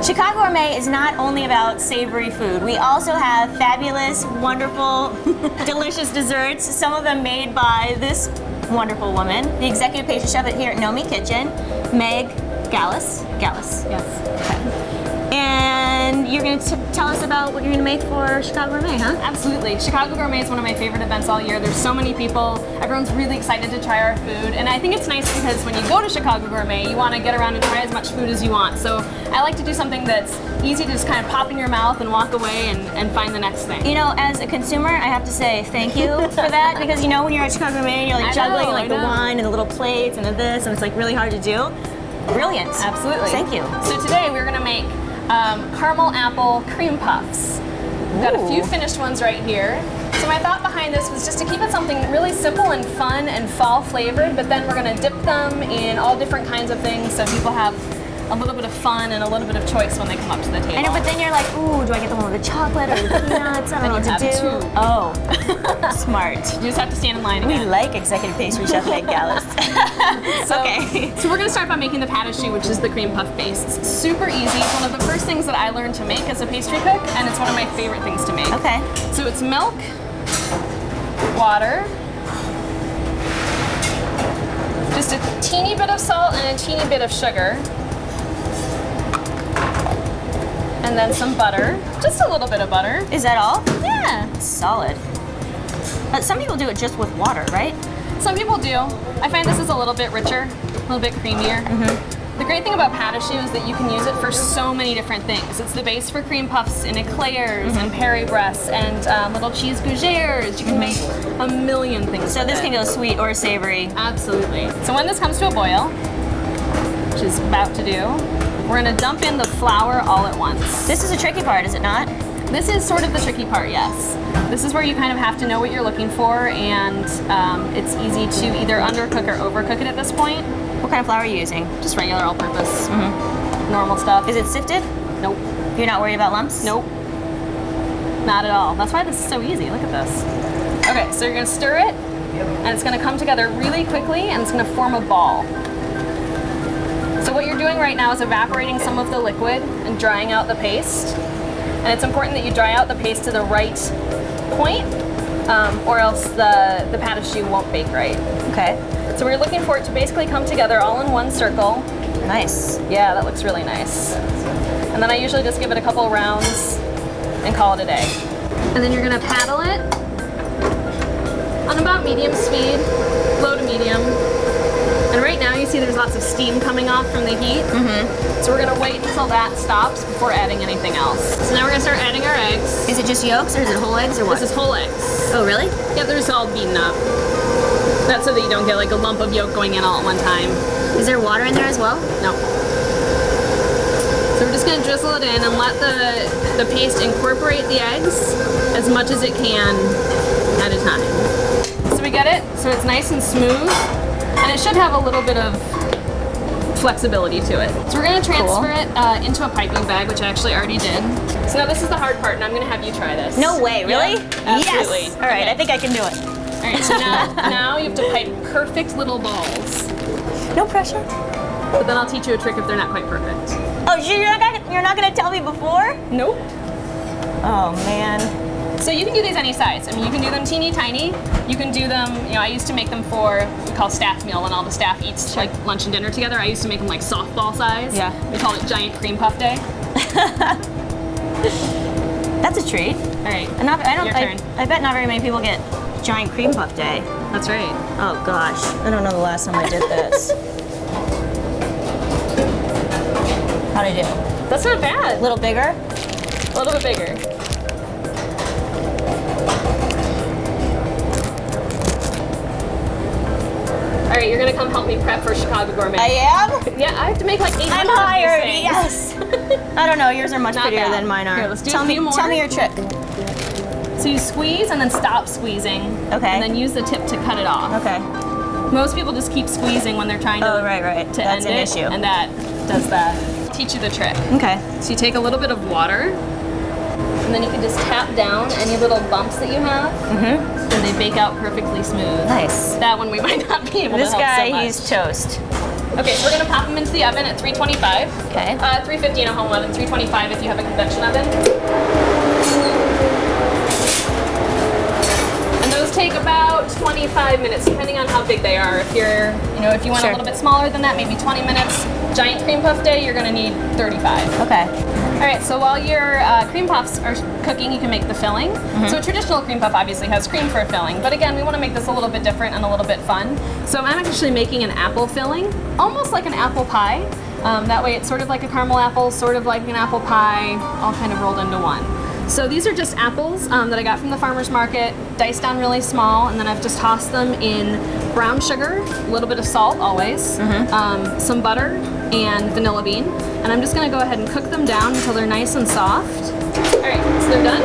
Chicago Gourmet is not only about savory food. We also have fabulous, wonderful, delicious desserts, some of them made by this wonderful woman, the executive pastry chef here at NoMi Kitchen, Meg Gellus. Gellus. Yes. Okay. And you're going to tell us about what you're going to make for Chicago Gourmet, huh? Absolutely. Chicago Gourmet is one of my favorite events all year. There's so many people. Everyone's really excited to try our food. And I think it's nice because when you go to Chicago Gourmet, you want to get around and try as much food as you want. So I like to do something that's easy to just kind of pop in your mouth and walk away and find the next thing. You know, as a consumer, I have to say thank you for that because you know when you're at Chicago Gourmet, you're like juggling like the wine and the little plates and the this, and it's like really hard to do. Brilliant. Absolutely. Thank you. So today we're going to make caramel apple cream puffs. We've got a few finished ones right here. So my thought behind this was just to keep it something really simple and fun and fall flavored, but then we're going to dip them in all different kinds of things so people have a little bit of fun and a little bit of choice when they come up to the table. I know, but then you're like, ooh, do I get the one with the chocolate or the peanuts? I don't know what to do. Two. Oh, smart. You just have to stand in line We again. like executive pastry chef Meg Gellus. Okay. So we're going to start by making the pastry, which is the cream puff base. It's super easy. It's one of the first things that I learned to make as a pastry cook, and it's one of my favorite things to make. Okay. So it's milk, water, just a teeny bit of salt and a teeny bit of sugar, and then some butter, just a little bit of butter. Is that all? Yeah. Solid. Some people do it just with water, right? Some people do. I find this is a little bit richer, a little bit creamier. The great thing about pastry is that you can use it for so many different things. It's the base for cream puffs and eclairs and Paris breasts and little cheese gougères. You can make a million things. So with this it. can go sweet or savory. Absolutely. So when this comes to a boil, which is about to do, we're going to dump in the flour all at once. This is a tricky part, is it not? This is sort of the tricky part, yes. This is where you kind of have to know what you're looking for, and it's easy to either undercook or overcook it at this point. What kind of flour are you using? Just regular all-purpose, normal stuff. Is it sifted? Nope. You're not worried about lumps? Nope. Not at all. That's why this is so easy. Look at this. Okay, so you're going to stir it, and it's going to come together really quickly, and it's going to form a ball. So what you're doing right now is evaporating some of the liquid and drying out the paste. And it's important that you dry out the paste to the right point, or else the pastry won't bake right. Okay. So we're looking for it to basically come together all in one circle. Nice. Yeah, that looks really nice. And then I usually just give it a couple rounds and call it a day. And then you're gonna paddle it on about medium speed, low to medium. And right now you see there's lots of steam coming off from the heat. So we're gonna wait until that stops before adding anything else. So now we're gonna start adding our eggs. Is it just yolks or is it whole eggs or what? This is whole eggs. Oh, really? Yeah, they're just all beaten up. That's so that you don't get like a lump of yolk going in all at one time. Is there water in there as well? No. So we're just gonna drizzle it in and let the paste incorporate the eggs as much as it can at a time. So we get it, so it's nice and smooth, and it should have a little bit of flexibility to it. So we're gonna transfer it into a piping bag, which I actually already did. So now this is the hard part, and I'm gonna have you try this. No way, really? Yeah, absolutely. Yes. All right, Okay. I think I can do it. All right, so now you have to pipe perfect little balls. No pressure. But then I'll teach you a trick if they're not quite perfect. Oh, you're not gonna tell me before? Nope. Oh man. So you can do these any size. I mean, you can do them teeny tiny. You can do them, you know, I used to make them for what we call staff meal when all the staff eats like lunch and dinner together. I used to make them like softball size. Yeah. We call it giant cream puff day. That's a treat. All right. Your turn. I bet not very many people get giant cream puff day. That's right. Oh gosh, I don't know the last time I did this. How'd I do? That's not bad. A little bigger? A little bit bigger. All right, you're gonna come help me prep for Chicago Gourmet. I am? Yeah, I have to make like 800 I'm of hired, these things. yes. I don't know, yours are much Not prettier bad. than mine are. Here, let's do tell a few more. Tell me your trick. So you squeeze and then stop squeezing. Okay. And then use the tip to cut it off. Okay. Most people just keep squeezing when they're trying to, right. to That's end an it, issue. and that does that. Teach you the trick. Okay. So you take a little bit of water, and then you can just tap down any little bumps that you have, and they bake out perfectly smooth. Nice. That one we might not be able This to help guy, so much. he's toast. Okay, so we're gonna pop them into the oven at 325. Okay. 350 in a home oven, 325 if you have a convection oven. And those take about 25 minutes, depending on how big they are. If you're, if you want Sure. a little bit smaller than that, maybe 20 minutes. Giant cream puff day, you're gonna need 35. Okay. All right, so while your cream puffs are cooking, you can make the filling. So a traditional cream puff obviously has cream for a filling, but again, we want to make this a little bit different and a little bit fun. So I'm actually making an apple filling, almost like an apple pie. That way it's sort of like a caramel apple, sort of like an apple pie, all kind of rolled into one. So these are just apples that I got from the farmer's market, diced down really small, and then I've just tossed them in brown sugar, a little bit of salt always, some butter, and vanilla bean. And I'm just gonna go ahead and cook them down until they're nice and soft. All right, so they're done.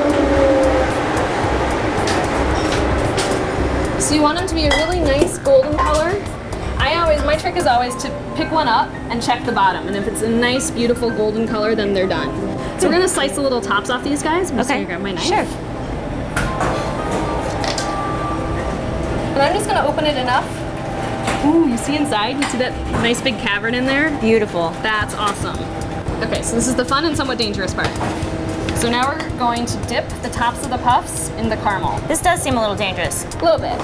So you want them to be a really nice golden color. My trick is always to pick one up and check the bottom. And if it's a nice, beautiful golden color, then they're done. So we're gonna slice the little tops off these guys. I'm just gonna grab my knife. Sure. And I'm just gonna open it enough. Ooh, you see inside? You see that nice big cavern in there? Beautiful. That's awesome. Okay, so this is the fun and somewhat dangerous part. So now we're going to dip the tops of the puffs in the caramel. This does seem a little dangerous. A little bit.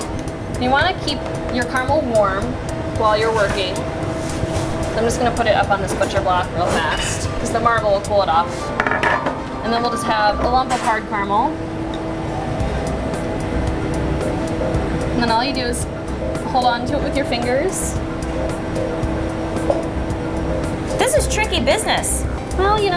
You want to keep your caramel warm while you're working. So I'm just going to put it up on this butcher block real fast because the marble will cool it off. And then we'll just have a lump of hard caramel. And then all you do is hold on to it with your fingers. This is tricky business. Well, you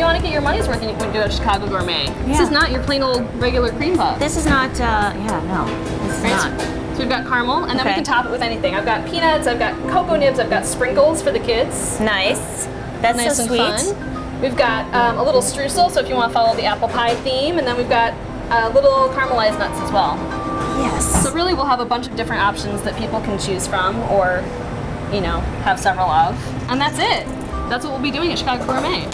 want to get your money's worth when you do a Chicago Gourmet. This is not your plain old regular cream puff. This is not, This is not. So we've got caramel, and then we can top it with anything. I've got peanuts, I've got cocoa nibs, I've got sprinkles for the kids. Nice. That's Nice so and sweet. fun. We've got a little streusel, so if you want to follow the apple pie theme, and then we've got little caramelized nuts as well. Yes. So really we'll have a bunch of different options that people can choose from, or, have several of. And that's it. That's what we'll be doing at Chicago Gourmet.